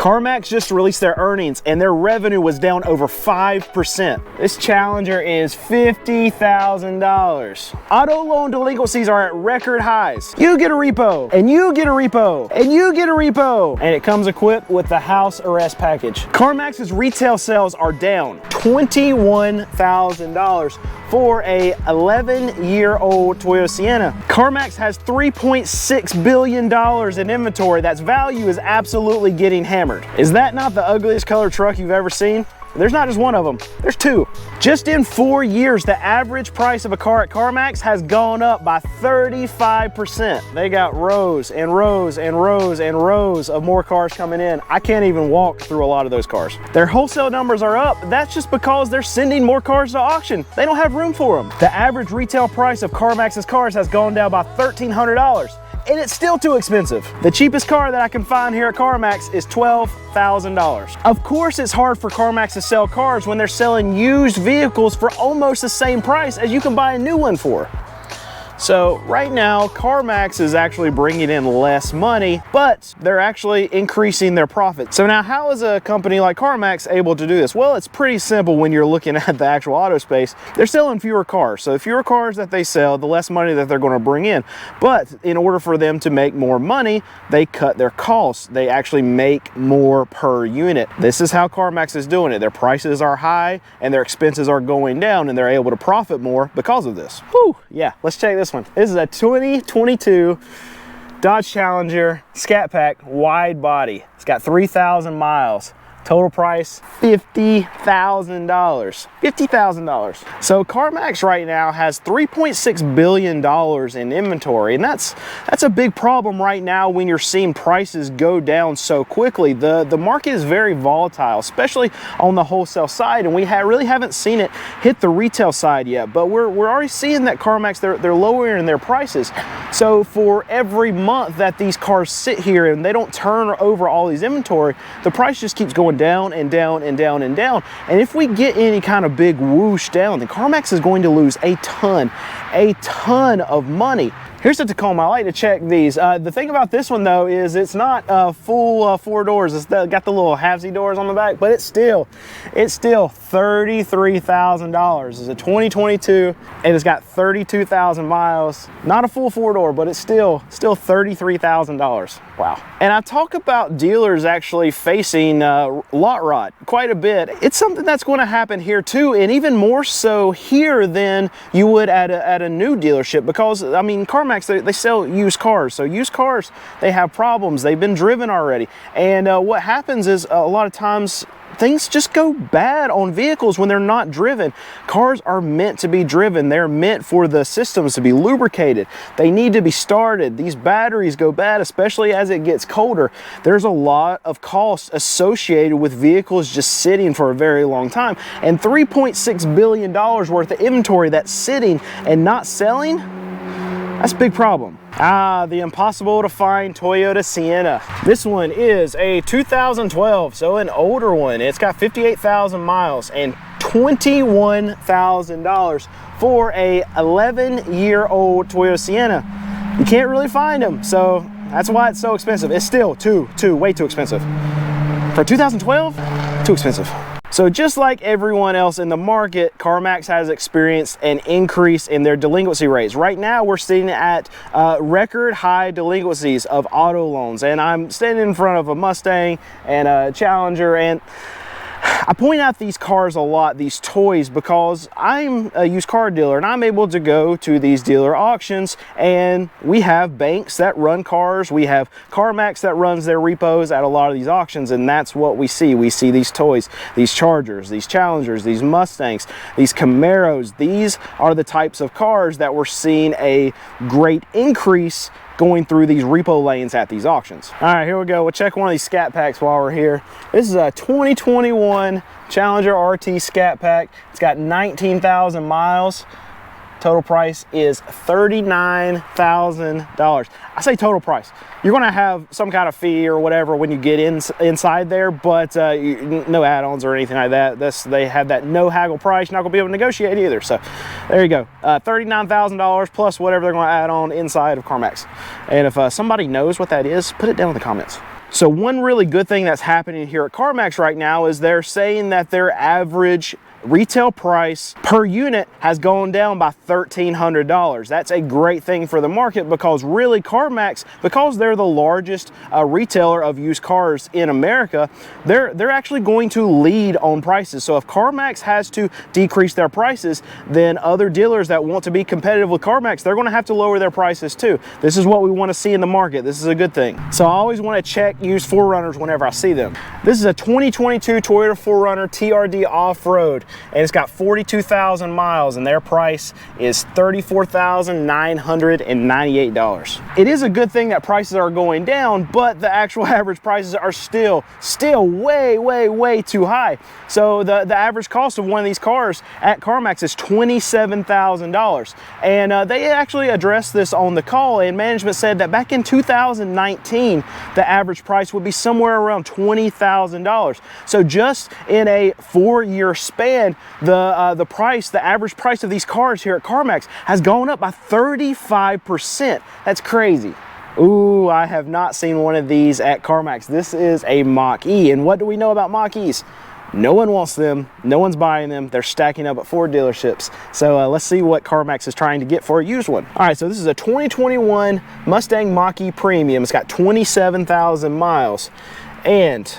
CarMax just released their earnings and their revenue was down over 5%. This Challenger is $50,000. Auto loan delinquencies are at record highs. You get a repo, and you get a repo, and you get a repo, and it comes equipped with the house arrest package. CarMax's retail sales are down $21,000 for a 11-year-old Toyota Sienna. CarMax has $3.6 billion in inventory. That's value is absolutely getting hammered. Is that not the ugliest colored truck you've ever seen? There's not just one of them, there's two. Just in 4 years, the average price of a car at CarMax has gone up by 35%. They got rows and rows and rows and rows of more cars coming in. I can't even walk through a lot of those cars. Their wholesale numbers are up. That's just because they're sending more cars to auction. They don't have room for them. The average retail price of CarMax's cars has gone down by $1,300. And it's still too expensive. The cheapest car that I can find here at CarMax is $12,000. Of course, it's hard for CarMax to sell cars when they're selling used vehicles for almost the same price as you can buy a new one for. So right now, CarMax is actually bringing in less money, but they're actually increasing their profit. So now how is a company like CarMax able to do this? Well, it's pretty simple when you're looking at the actual auto space. They're selling fewer cars. So the fewer cars that they sell, the less money that they're going to bring in. But in order for them to make more money, they cut their costs. They actually make more per unit. This is how CarMax is doing it. Their prices are high and their expenses are going down, and they're able to profit more because of this. Whew, yeah, let's check this one. This is a 2022 Dodge Challenger Scat Pack wide body. It's got 3,000 miles. Total price, $50,000. $50,000. So CarMax right now has $3.6 billion in inventory, and that's a big problem right now when you're seeing prices go down so quickly. The market is very volatile, especially on the wholesale side, and we really haven't seen it hit the retail side yet, but we're already seeing that CarMax, they're lowering their prices. So for every month that these cars sit here and they don't turn over all these inventory, the price just keeps going down and down and down and down. And if we get any kind of big whoosh down, then CarMax is going to lose a ton of money. Here's the Tacoma. I like to check these. The thing about this one though is it's not full 4 doors. It's got the little halvesy doors on the back, but it's still $33,000. It's a 2022 and it's got 32,000 miles. Not a full 4 door, but it's still $33,000. Wow. And I talk about dealers actually facing lot rot quite a bit. It's something that's going to happen here too, and even more so here than you would at a new dealership, because I mean CarMax, they sell used cars. So used cars, they have problems. They've been driven already. And what happens is a lot of times things just go bad on vehicles when they're not driven. Cars are meant to be driven. They're meant for the systems to be lubricated. They need to be started. These batteries go bad, especially as it gets colder. There's a lot of costs associated with vehicles just sitting for a very long time. And $3.6 billion worth of inventory that's sitting and not selling, that's a big problem. The impossible to find Toyota Sienna. This one is a 2012, so an older one. It's got 58,000 miles and $21,000 for a 11-year-old Toyota Sienna. You can't really find them, so that's why it's so expensive. It's still way too expensive. For 2012, too expensive. So just like everyone else in the market, CarMax has experienced an increase in their delinquency rates. Right now, we're sitting at record high delinquencies of auto loans. And I'm standing in front of a Mustang and a Challenger, and I point out these cars a lot, these toys, because I'm a used car dealer and I'm able to go to these dealer auctions, and we have banks that run cars. We have CarMax that runs their repos at a lot of these auctions, and that's what we see. We see these toys, these Chargers, these Challengers, these Mustangs, these Camaros. These are the types of cars that we're seeing a great increase going through these repo lanes at these auctions. All right, here we go. We'll check one of these Scat Packs while we're here. This is a 2021 Challenger RT Scat Pack. It's got 19,000 miles. Total price is $39,000. I say total price. You're going to have some kind of fee or whatever when you get inside there, but no add-ons or anything like that. They have that no haggle price. You're not going to be able to negotiate either. So there you go. $39,000 plus whatever they're going to add on inside of CarMax. And if somebody knows what that is, put it down in the comments. So one really good thing that's happening here at CarMax right now is they're saying that their average retail price per unit has gone down by $1,300. That's a great thing for the market, because really CarMax, because they're the largest retailer of used cars in America, they're actually going to lead on prices. So if CarMax has to decrease their prices, then other dealers that want to be competitive with CarMax, they're going to have to lower their prices too. This is what we want to see in the market. This is a good thing. So I always want to check used 4Runners whenever I see them. This is a 2022 Toyota 4Runner TRD off-road, and it's got 42,000 miles, and their price is $34,998. It is a good thing that prices are going down, but the actual average prices are still way too high. So the average cost of one of these cars at CarMax is $27,000. And they actually addressed this on the call, and management said that back in 2019, the average price would be somewhere around $20,000. So just in a 4-year span, the average price of these cars here at CarMax has gone up by 35%. That's crazy. Ooh, I have not seen one of these at CarMax. This is a Mach-E, and what do we know about Mach-Es? No one wants them, no one's buying them, they're stacking up at Ford dealerships. So let's see what CarMax is trying to get for a used one. All right, so this is a 2021 Mustang Mach-E Premium. It's got 27,000 miles, and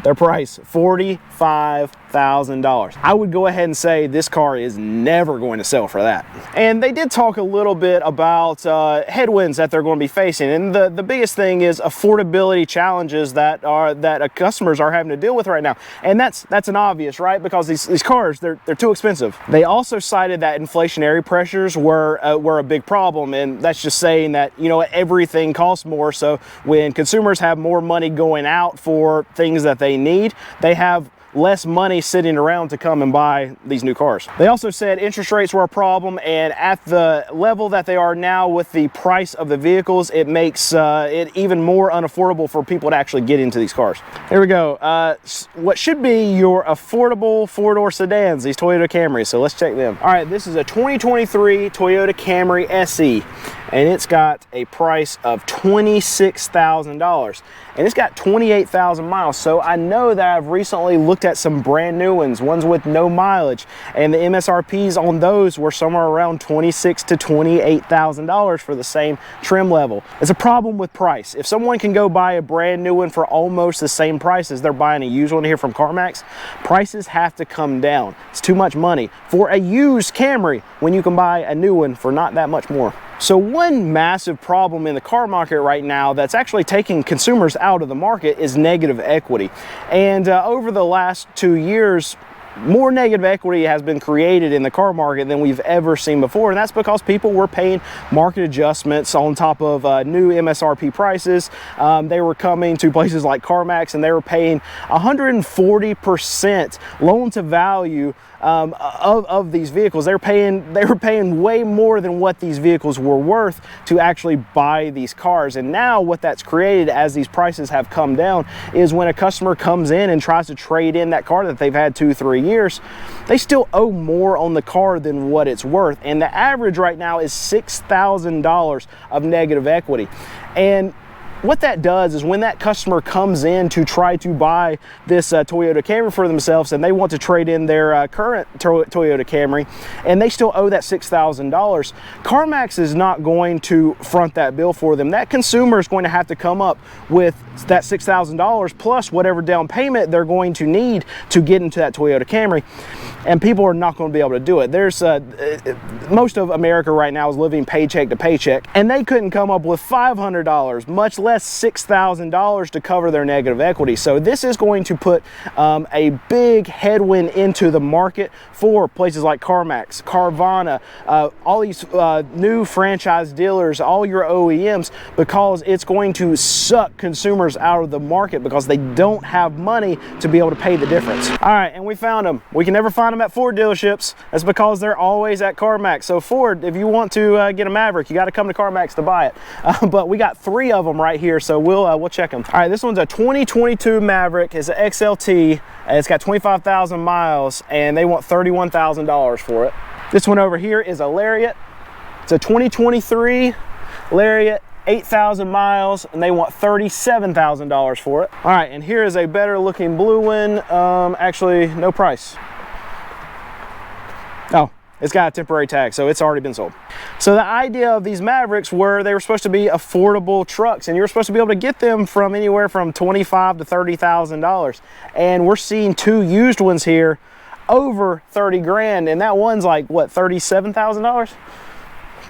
their price, $45,000. I would go ahead and say this car is never going to sell for that. And they did talk a little bit about headwinds that they're going to be facing, and the biggest thing is affordability challenges that customers are having to deal with right now. And that's an obvious, right? Because these cars, they're too expensive. They also cited that inflationary pressures were a big problem, and that's just saying that, you know, everything costs more. So when consumers have more money going out for things that they need, they have less money sitting around to come and buy these new cars. They also said interest rates were a problem, and at the level that they are now with the price of the vehicles, it makes it even more unaffordable for people to actually get into these cars. Here we go. What should be your affordable four-door sedans, these Toyota Camrys. So let's check them. All right, this is a 2023 Toyota Camry SE, and it's got a price of $26,000, and it's got 28,000 miles. So I know that I've recently looked at some brand new ones with no mileage, and the MSRPs on those were somewhere around $26,000 to $28,000 for the same trim level. It's a problem with price. If someone can go buy a brand new one for almost the same price as they're buying a used one here from CarMax, prices have to come down. It's too much money for a used Camry when you can buy a new one for not that much more. So one massive problem in the car market right now that's actually taking consumers out of the market is negative equity. And over the last 2 years, more negative equity has been created in the car market than we've ever seen before, and that's because people were paying market adjustments on top of new MSRP prices. They were coming to places like CarMax, and they were paying 140% loan to value of these vehicles. They were paying way more than what these vehicles were worth to actually buy these cars. And now what that's created, as these prices have come down, is when a customer comes in and tries to trade in that car that they've had 2-3 years, they still owe more on the car than what it's worth. And the average right now is $6,000 of negative equity. And what that does is when that customer comes in to try to buy this Toyota Camry for themselves, and they want to trade in their current Toyota Camry, and they still owe that $6,000, CarMax is not going to front that bill for them. That consumer is going to have to come up with that $6,000 plus whatever down payment they're going to need to get into that Toyota Camry, and people are not going to be able to do it. There's most of America right now is living paycheck to paycheck, and they couldn't come up with $500, much less $6,000 to cover their negative equity. So this is going to put a big headwind into the market for places like CarMax, Carvana, all these new franchise dealers, all your OEMs, because it's going to suck consumers out of the market because they don't have money to be able to pay the difference. All right, and we found them. We can never find them at Ford dealerships. That's because they're always at CarMax. So Ford, if you want to get a Maverick, you got to come to CarMax to buy it. But we got 3 of them right here, so we'll check them. All right, this one's a 2022 Maverick. It's an XLT, and it's got 25,000 miles, and they want $31,000 for it. This one over here is a Lariat. It's a 2023 Lariat, 8,000 miles, and they want $37,000 for it. All right, and here is a better looking blue one. Actually, no price. Oh, it's got a temporary tag, so it's already been sold. So the idea of these Mavericks were they were supposed to be affordable trucks, and you were supposed to be able to get them from anywhere from $25,000 to $30,000. And we're seeing two used ones here over 30 grand, and that one's like, what, $37,000?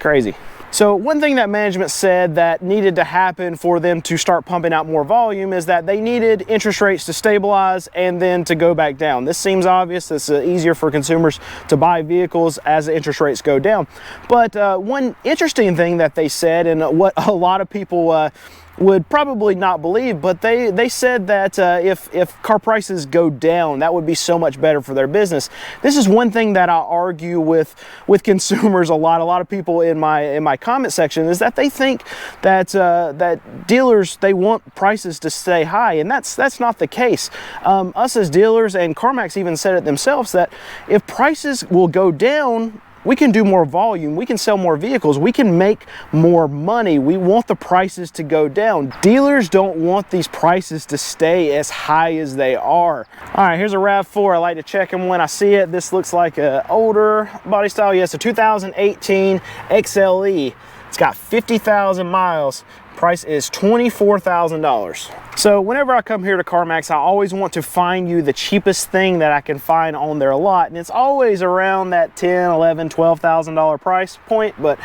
Crazy. So one thing that management said that needed to happen for them to start pumping out more volume is that they needed interest rates to stabilize and then to go back down. This seems obvious. It's easier for consumers to buy vehicles as the interest rates go down. But one interesting thing that they said, and what a lot of people would probably not believe, but they said that if car prices go down, that would be so much better for their business. This is one thing that I argue with consumers a lot. A lot of people in my comment section is that they think that that dealers, they want prices to stay high, and that's not the case. Us as dealers, and CarMax even said it themselves, that if prices will go down, we can do more volume, we can sell more vehicles, we can make more money. We want the prices to go down. Dealers don't want these prices to stay as high as they are. All right, here's a RAV4. I like to check them when I see it. This looks like an older body style. Yes, a 2018 XLE. It's got 50,000 miles. Price is $24,000. So whenever I come here to CarMax, I always want to find you the cheapest thing that I can find on their lot, and it's always around that $10,000, $11,000, $12,000 price point. But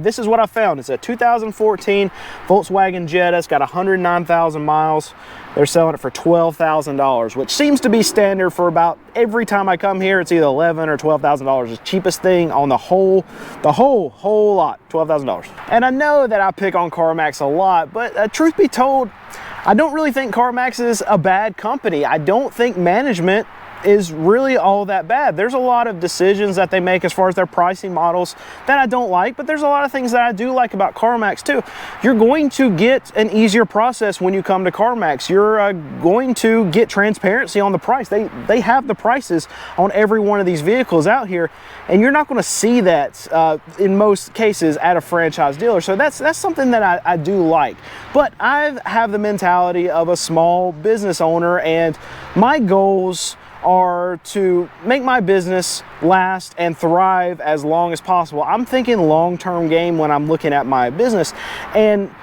this is what I found. It's a 2014 Volkswagen Jetta. It's got 109,000 miles. They're selling it for $12,000, which seems to be standard for about every time I come here. It's either $11,000 or $12,000. The cheapest thing on the whole lot, $12,000. And I know that I pick on CarMax a lot, but truth be told, I don't really think CarMax is a bad company. I don't think management is really all that bad. There's a lot of decisions that they make as far as their pricing models that I don't like, but there's a lot of things that I do like about CarMax too. You're going to get an easier process when you come to CarMax. You're going to get transparency on the price. They have the prices on every one of these vehicles out here, and you're not going to see that in most cases at a franchise dealer. So that's something that I do like. But I have the mentality of a small business owner, and my goals are to make my business last and thrive as long as possible. I'm thinking long-term game when I'm looking at my business, and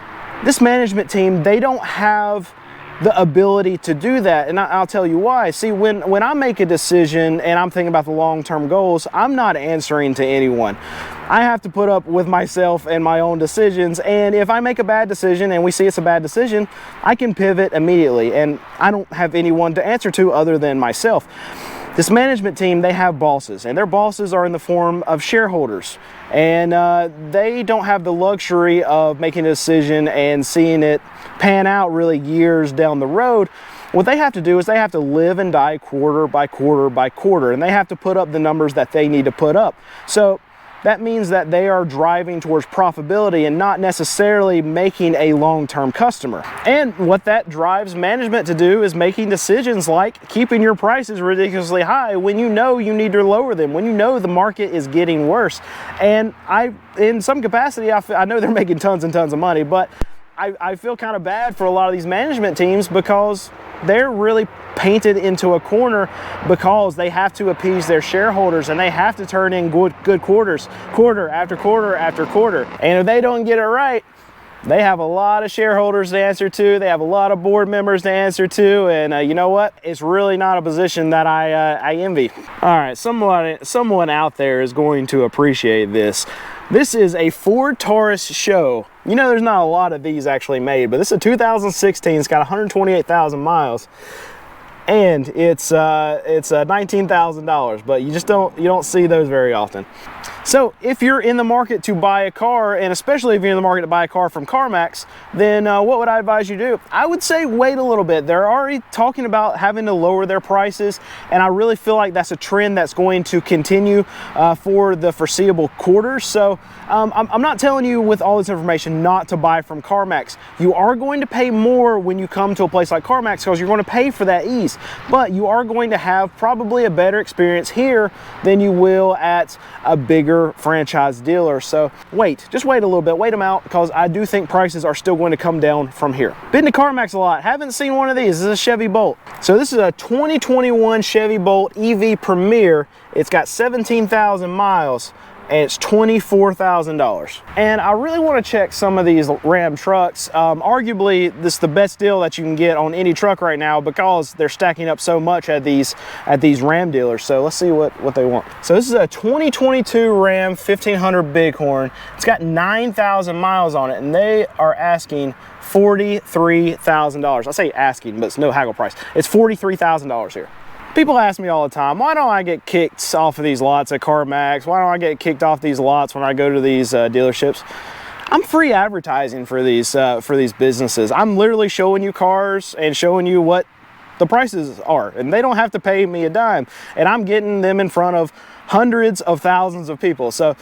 this management team, they don't have the ability to do that, and I'll tell you why. See, when I make a decision and I'm thinking about the long-term goals, I'm not answering to anyone. I have to put up with myself and my own decisions, and if I make a bad decision and we see it's a bad decision, I can pivot immediately, and I don't have anyone to answer to other than myself. This management team, they have bosses, and their bosses are in the form of shareholders, and they don't have the luxury of making a decision and seeing it pan out really years down the road. What they have to do is they have to live and die quarter by quarter by quarter, and they have to put up the numbers that they need to put up. So that means that they are driving towards profitability and not necessarily making a long-term customer. And what that drives management to do is making decisions like keeping your prices ridiculously high when you know you need to lower them, when you know the market is getting worse. And in some capacity, I know they're making tons and tons of money, but I feel kind of bad for a lot of these management teams because they're really painted into a corner because they have to appease their shareholders, and they have to turn in good quarters, quarter after quarter after quarter. And if they don't get it right, they have a lot of shareholders to answer to, they have a lot of board members to answer to, and you know what? It's really not a position that I envy. All right, someone out there is going to appreciate this. This is a Ford Taurus show. You know, there's not a lot of these actually made, but this is a 2016. It's got 128,000 miles, and it's $19,000. But you don't see those very often. So if you're in the market to buy a car, and especially if you're in the market to buy a car from CarMax, then what would I advise you do? I would say wait a little bit. They're already talking about having to lower their prices, and I really feel like that's a trend that's going to continue for the foreseeable quarters. So I'm not telling you with all this information not to buy from CarMax. You are going to pay more when you come to a place like CarMax because you're going to pay for that ease. but you are going to have probably a better experience here than you will at a bigger franchise dealer. So just wait a little bit, wait them out, because I do think prices are still going to come down from here. Been to CarMax a lot, haven't seen one of these. This is a Chevy Bolt. So this is a 2021 Chevy Bolt EV Premier. It's got 17,000 miles. And it's $24,000. And I really want to check some of these Ram trucks. Arguably, this is the best deal that you can get on any truck right now because they're stacking up so much at these Ram dealers. So let's see what they want. So this is a 2022 Ram 1500 Bighorn. It's got 9,000 miles on it, and they are asking $43,000. I say asking, but it's no haggle price. It's $43,000 here. People ask me all the time, why don't I get kicked off of these lots at CarMax? Why don't I get kicked off these lots when I go to these dealerships? I'm free advertising for these businesses. I'm literally showing you cars and showing you what the prices are, and they don't have to pay me a dime. And I'm getting them in front of hundreds of thousands of people. So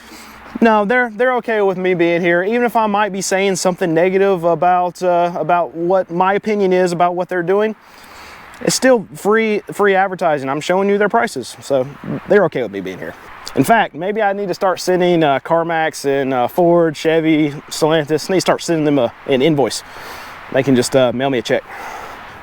no, they're okay with me being here, even if I might be saying something negative about what my opinion is about what they're doing. It's still free advertising. I'm showing you their prices, so they're okay with me being here. In fact, maybe I need to start sending CarMax and Ford, Chevy, Stellantis, I need to start sending them an invoice. They can just mail me a check.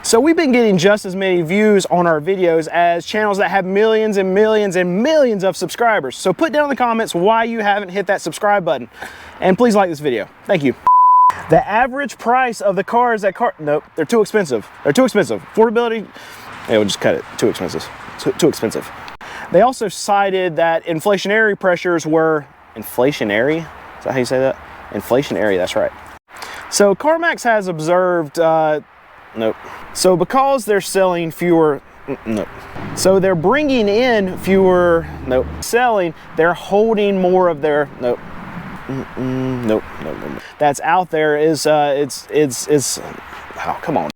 So we've been getting just as many views on our videos as channels that have millions and millions and millions of subscribers. So put down in the comments why you haven't hit that subscribe button. And please like this video. Thank you. The average price of the cars at nope, they're too expensive. They're too expensive. Affordability, yeah, we'll just cut it. Too expensive. Too expensive. They also cited that inflationary pressures were inflationary. Is that how you say that? Inflationary, that's right. So CarMax has observed, nope. So because they're selling fewer, nope. So they're bringing in fewer, nope. Selling, they're holding more of their, nope. Nope. That's out there is oh, come on.